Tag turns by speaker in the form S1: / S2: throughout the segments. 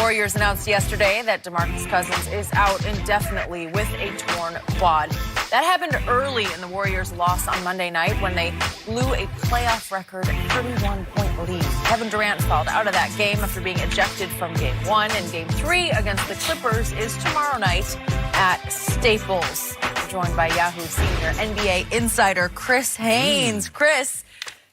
S1: Warriors announced yesterday that DeMarcus Cousins is out indefinitely with a torn quad. That happened early in the Warriors' loss on Monday night when they blew a playoff record 31-point lead. Kevin Durant fouled out of that game after being ejected from Game 1, and Game 3 against the Clippers is tomorrow night at Staples. We're joined by Yahoo senior NBA insider Chris Haynes. Chris,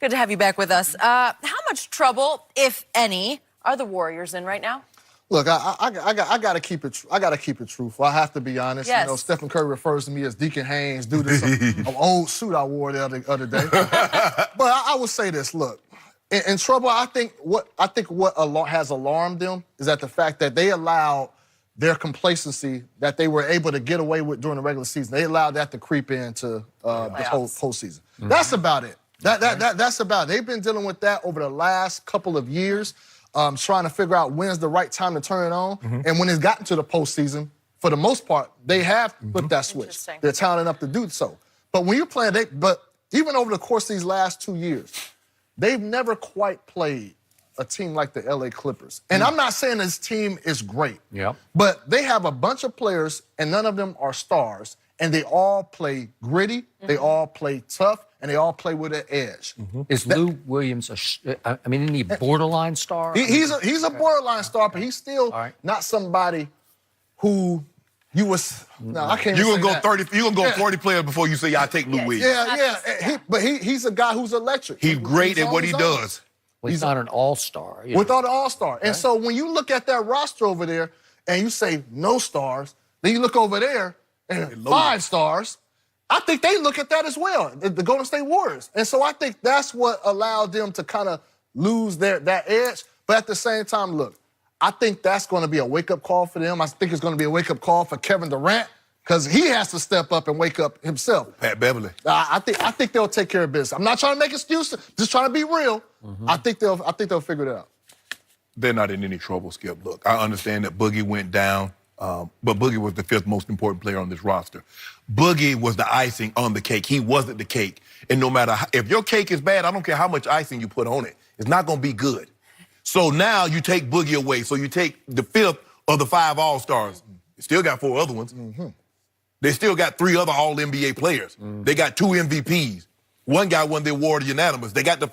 S1: good to have you back with us. How much trouble, if any, are the Warriors in right now?
S2: Look, I gotta keep it. I gotta keep it truthful. I have to be honest.
S1: Yes.
S2: You know, Stephen Curry refers to me as Deacon Haynes due to some old suit I wore the other day. But I would say this: look, in trouble. I think what has alarmed them is that the fact that they allowed their complacency that they were able to get away with during the regular season. They allowed that to creep into the whole postseason. Mm-hmm. That's about it. That's about it. They've been dealing with that over the last couple of years. Trying to figure out when's the right time to turn it on. Mm-hmm. And when it's gotten to the postseason, for the most part, they have flipped that switch. They're talented enough to do so. But when you're playing, but even over the course of these last 2 years, they've never quite played a team like the LA Clippers. And I'm not saying this team is great, but they have a bunch of players, and none of them are stars, and they all play gritty, they all play tough, and they all play with an edge.
S3: Is Lou Williams isn't he a borderline star?
S2: He's a borderline star, but he's still not somebody who you was. No, I can't.
S4: You're gonna go 30. You're gonna go 40 players before you say I take Lou Williams.
S2: But he's a guy who's electric.
S4: He's great at what he does.
S3: Well, he's not an all-star.
S2: Without an all-star, and so when you look at that roster over there and you say no stars, then you look over there and 5 stars. I think they look at that as well, the Golden State Warriors. And so I think that's what allowed them to kind of lose that edge. But at the same time, look, I think that's going to be a wake-up call for them. I think it's going to be a wake-up call for Kevin Durant because he has to step up and wake up himself.
S4: Pat Beverly.
S2: I think they'll take care of business. I'm not trying to make excuses, just trying to be real. I think they'll figure it out.
S4: They're not in any trouble, Skip. Look, I understand that Boogie went down. But Boogie was the 5th most important player on this roster. Boogie was the icing on the cake. He wasn't the cake. And no matter if your cake is bad, I don't care how much icing you put on it. It's not going to be good. So now you take Boogie away. So you take the 5th of the 5 All-Stars. They still got 4 other ones. They still got 3 other All-NBA players. They got 2 MVPs. One guy won the award unanimous. They got the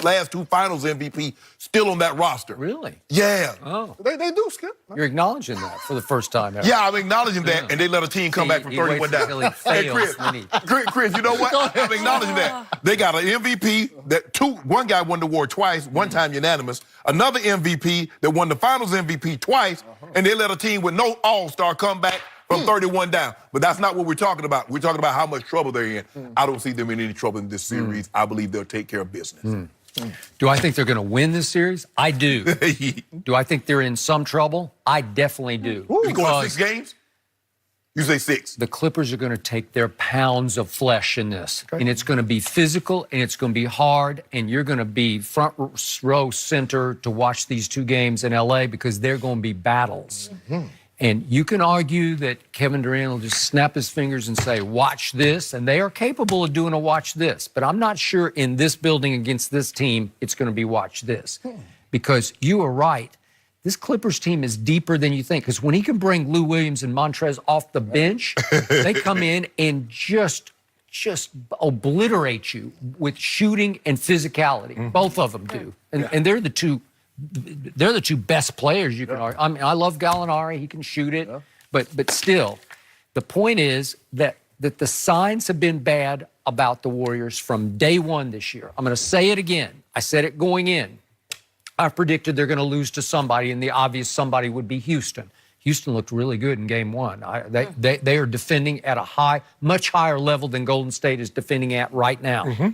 S4: last two finals MVP still on that roster.
S3: Really?
S4: Yeah.
S3: Oh.
S2: They do, Skip.
S3: You're acknowledging that for the first time ever.
S4: Yeah, I'm acknowledging that, and they let a team come back from 31 down.
S3: Hey,
S4: Chris, you know what? I'm acknowledging that. They got an MVP, one guy won the award twice, one time unanimous, another MVP that won the finals MVP twice, and they let a team with no all-star come back from 31 down. But that's not what we're talking about. We're talking about how much trouble they're in. I don't see them in any trouble in this series. I believe they'll take care of business.
S3: Do I think they're going to win this series? I do. Do I think they're in some trouble? I definitely do.
S4: You going 6 games? You say 6.
S3: The Clippers are going to take their pounds of flesh in this. And it's going to be physical, and it's going to be hard, and you're going to be front row center to watch these 2 games in L.A. because they're going to be battles. And you can argue that Kevin Durant will just snap his fingers and say, watch this, and they are capable of doing a watch this. But I'm not sure in this building against this team it's going to be watch this. Because you are right. This Clippers team is deeper than you think. Because when he can bring Lou Williams and Montrez off the bench, they come in and just obliterate you with shooting and physicality. Both of them do. And they're the two. They're the 2 best players you can argue. I mean, I love Gallinari. He can shoot it. But still, the point is that the signs have been bad about the Warriors from day 1 this year. I'm going to say it again. I said it going in. I predicted they're going to lose to somebody, and the obvious somebody would be Houston. Houston looked really good in Game 1. They are defending at a much higher level than Golden State is defending at right now.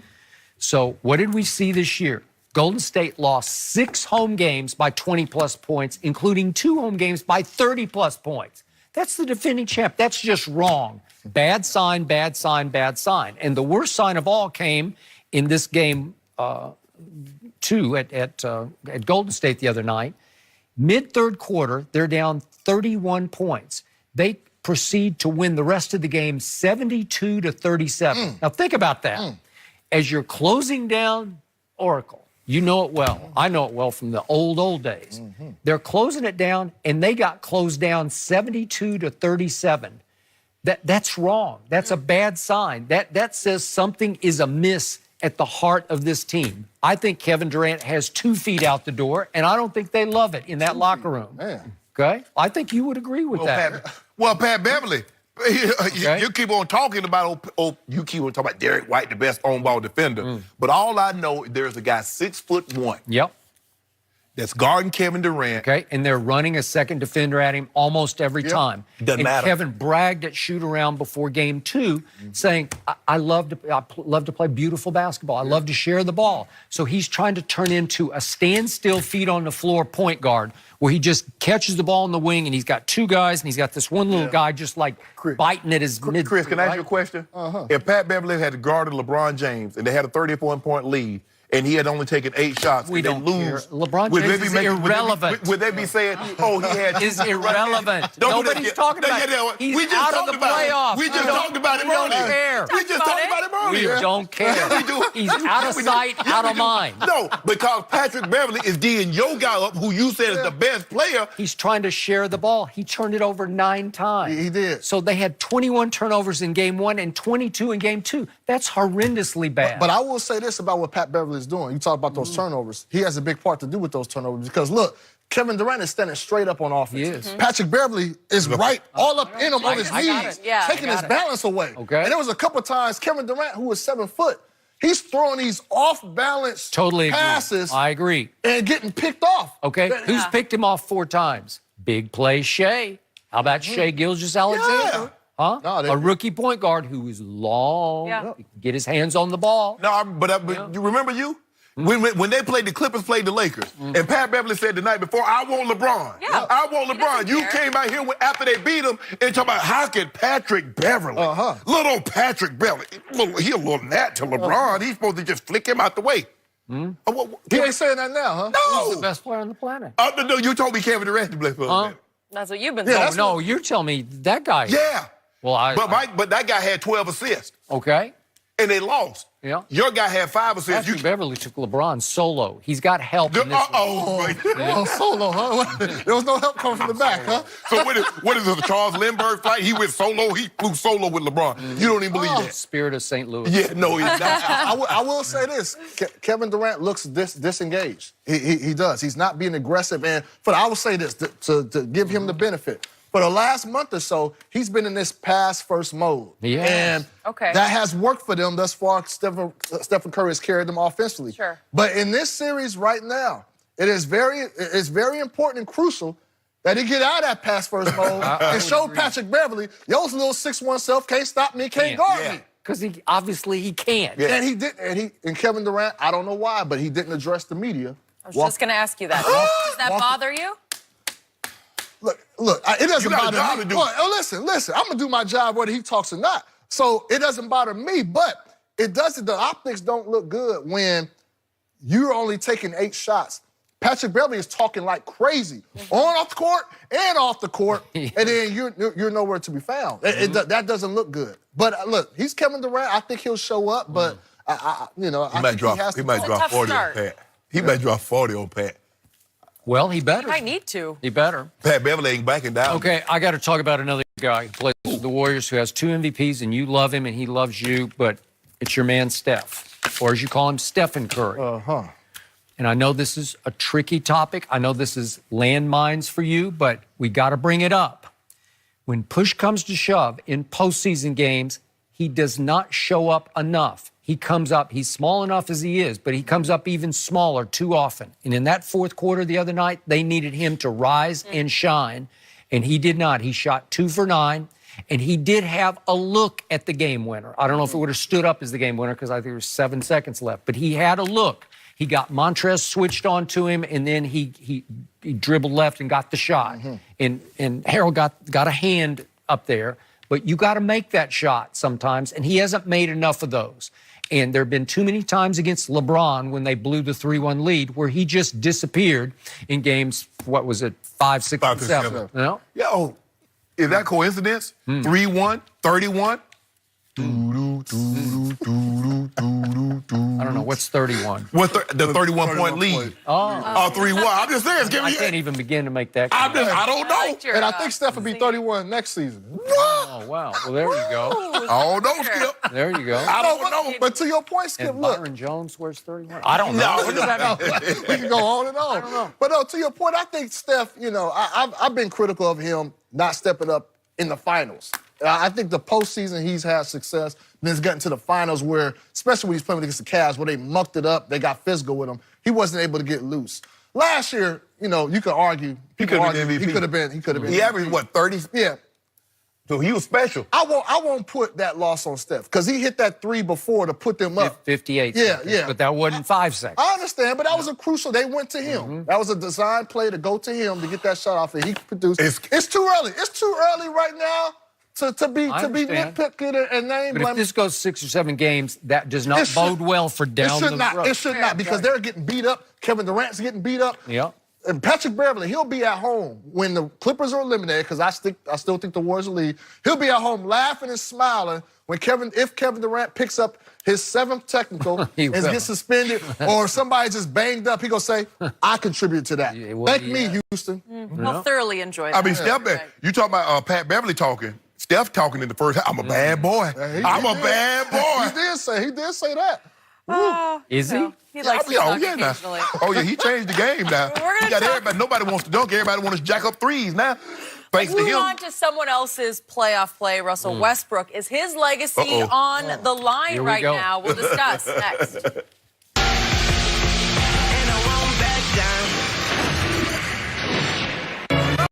S3: So what did we see this year? Golden State lost 6 home games by 20-plus points, including 2 home games by 30-plus points. That's the defending champ. That's just wrong. Bad sign, bad sign, bad sign. And the worst sign of all came in this game 2 at Golden State the other night. Mid-3rd quarter, they're down 31 points. They proceed to win the rest of the game 72-37. Now think about that. As you're closing down Oracle, You know it well. I know it well from the old days. They're closing it down, and they got closed down 72-37. That's wrong. That's a bad sign. That says something is amiss at the heart of this team. I think Kevin Durant has 2 feet out the door, and I don't think they love it in that locker room.
S2: Man.
S3: Okay? I think you would agree with that.
S4: Pat Beverly, you keep on talking about, you keep on talking about Derek White, the best on-ball defender. But all I know, there's a guy 6'1".
S3: Yep.
S4: That's guarding Kevin Durant.
S3: Okay, and they're running a second defender at him almost every time.
S4: Doesn't
S3: and
S4: matter.
S3: Kevin bragged at shoot-around before Game 2, saying, I love to play beautiful basketball. I love to share the ball. So he's trying to turn into a standstill, feet on the floor point guard, where he just catches the ball in the wing, and he's got 2 guys, and he's got this one little guy just like biting at his mid.
S4: Chris, can I ask you a question? If Pat Beverly had guarded LeBron James and they had a 34-point lead, and he had only taken 8 shots,
S3: We don't
S4: lose.
S3: care. LeBron James is irrelevant.
S4: Would they be saying, oh, he had...
S3: Is irrelevant. Nobody's talking about it. He's
S4: we just
S3: out of
S4: talked
S3: the
S4: about
S3: playoffs.
S4: It. We just talked about him
S3: We don't
S4: earlier.
S3: care.
S4: We just talked about him
S3: We
S4: earlier.
S3: don't care.
S4: we do.
S3: He's out of sight, out of mind.
S4: No, because Patrick Beverly is D'ing your guy up, who you said is the best player.
S3: He's trying to share the ball. He turned it over 9 times.
S2: He did.
S3: So they had 21 turnovers in Game 1 and 22 in Game 2. That's horrendously bad.
S2: But I will say this about what Pat Beverly is doing. You talk about those turnovers. He has a big part to do with those turnovers because, look, Kevin Durant is standing straight up on offense.
S3: He is.
S2: Patrick Beverly is right all up in him on his
S1: I got
S2: knees,
S1: it. Yeah,
S2: taking
S1: I
S2: his
S1: got it.
S2: balance away.
S3: Okay.
S2: And there was a couple times Kevin Durant, who was 7 foot, he's throwing these off-balance
S3: Totally agree.
S2: passes
S3: I agree.
S2: and getting picked off.
S3: Okay, who's picked him off 4 times? Big play Shea. How about Shea Gilgeous-Alexander? Huh?
S2: No,
S3: a rookie point guard who is long, he can get his hands on the ball.
S4: No, but you remember you? When they played, the Clippers played the Lakers, and Pat Beverly said the night before, I want LeBron.
S1: Yeah.
S4: I want
S1: He
S4: LeBron.
S1: doesn't
S4: You
S1: care.
S4: came out here after they beat him and talk about how could Patrick Beverly, little Patrick Beverly, he a little gnat to LeBron. He's supposed to just flick him out the way.
S2: He ain't saying that now, huh?
S3: He's the
S4: No.
S3: best player on the planet.
S4: No, you told me Kevin Durant to play for him.
S1: That's what you've been
S2: Yeah,
S1: saying.
S3: No, you're telling me that guy.
S4: Yeah.
S3: Well,
S4: But that guy had 12 assists,
S3: okay.
S4: and they lost.
S3: Yeah.
S4: Your guy had 5 assists.
S3: Patrick Beverly took LeBron solo. He's got help in this one.
S2: Oh, solo, huh? There was no help coming from the back, huh?
S4: So what is this, the Charles Lindbergh flight? He went solo. He flew solo with LeBron. You don't even believe that.
S3: Spirit of St. Louis.
S4: Yeah, no, he's not.
S2: I will say this: Kevin Durant looks disengaged. He does. He's not being aggressive. And I will say this to give him the benefit. For the last month or so, he's been in this pass-first mode.
S3: Yes.
S2: And that has worked for them thus far. Stephen Curry has carried them offensively.
S1: Sure.
S2: But in this series right now, it's very important and crucial that he get out of that pass-first mode and show Patrick Beverly, your little 6'1" self can't stop me, can't guard me.
S3: Because he can't.
S2: And he did, and Kevin Durant, I don't know why, but he didn't address the media.
S1: I was just going to ask you that. Does that bother you?
S2: Look, it doesn't
S4: got a
S2: bother
S4: job
S2: me.
S4: to do.
S2: Look, listen, I'm gonna do my job whether he talks or not. So it doesn't bother me, but the optics don't look good when you're only taking 8 shots. Patrick Beverly is talking like crazy on off the court and off the court, and then you're nowhere to be found. That doesn't look good. But look, he's Kevin Durant. I think he'll show up, but
S4: He might drop 40 on Pat. He might drop 40 on Pat.
S3: Well, he better.
S1: I need to.
S3: He better.
S4: Pat Beverly ain't backing down.
S3: Okay, I got to talk about another guy who plays for the Warriors who has 2 MVPs, and you love him and he loves you, but it's your man Steph, or as you call him, Stephen Curry. And I know this is a tricky topic. I know this is landmines for you, but we got to bring it up. When push comes to shove in postseason games, he does not show up enough. He comes up, he's small enough as he is, but he comes up even smaller too often. And in that fourth quarter the other night, they needed him to rise and shine, and he did not. He shot 2 for 9, and he did have a look at the game winner. I don't know if it would have stood up as the game winner because I think there was 7 seconds left, but he had a look. He got Montrez switched on to him, and then he dribbled left and got the shot. And Harold got a hand up there, but you got to make that shot sometimes, and he hasn't made enough of those. And there have been too many times against LeBron when they blew the 3-1 lead where he just disappeared in games, 5, 6, and 7. You know?
S4: Yo, is that coincidence? 3-1, 31?
S3: I don't know. What's 31?
S4: What the 31-point lead? Oh, 3-1. I'm just saying.
S3: I can't even begin to make that.
S4: I don't know.
S2: And I think Steph will be 31 next season.
S3: Oh, wow. Well, there you go.
S4: I don't know, Skip.
S3: There you go.
S4: I don't know.
S2: But to your point, Skip,
S3: And
S2: look.
S3: Byron Jones wears 31. I don't know. What does that mean?
S2: We can go on and on.
S3: I don't know.
S2: But no, to your point, I think Steph, I've been critical of him not stepping up in the finals. I think the postseason he's had success. Then he's gotten to the finals where, especially when he's playing against the Cavs, where they mucked it up, they got physical with him. He wasn't able to get loose. Last year, you could argue.
S4: He could have been MVP.
S2: He could have been.
S4: He averaged, what, 30?
S2: Yeah.
S4: So he was special.
S2: I won't put that loss on Steph because he hit that three before to put them up.
S3: 58
S2: Yeah,
S3: seconds.
S2: yeah.
S3: But that wasn't 5 seconds.
S2: I understand, but that was a crucial. They went to him. That was a design play to go to him to get that shot off, and he produced. It's too early. It's too early right now to be
S3: understand.
S2: nitpicking and name
S3: But
S2: blaming.
S3: if this goes 6 or 7 games, that does not bode well for down the road.
S2: It should not because they're getting beat up. Kevin Durant's getting beat up.
S3: Yeah.
S2: And Patrick Beverly, he'll be at home when the Clippers are eliminated, because I still think the Warriors will lead. He'll be at home laughing and smiling when if Kevin Durant picks up his 7th technical and gets suspended, or somebody just banged up, he gonna say, I contributed to that. Thank me, Houston.
S1: He'll thoroughly enjoy that.
S4: I mean, Steph, you talking about Pat Beverly talking. Steph talking in the first half. I'm a bad boy. I'm a bad boy.
S2: He did say that.
S3: Is he?
S1: He likes to talk occasionally.
S4: Oh, yeah, he changed the game now. He got everybody. Nobody wants to dunk. Everybody wants to jack up threes now. Thanks to
S1: Move
S4: him.
S1: on to someone else's playoff play, Russell Westbrook. Is his legacy on the line right now? We'll discuss next.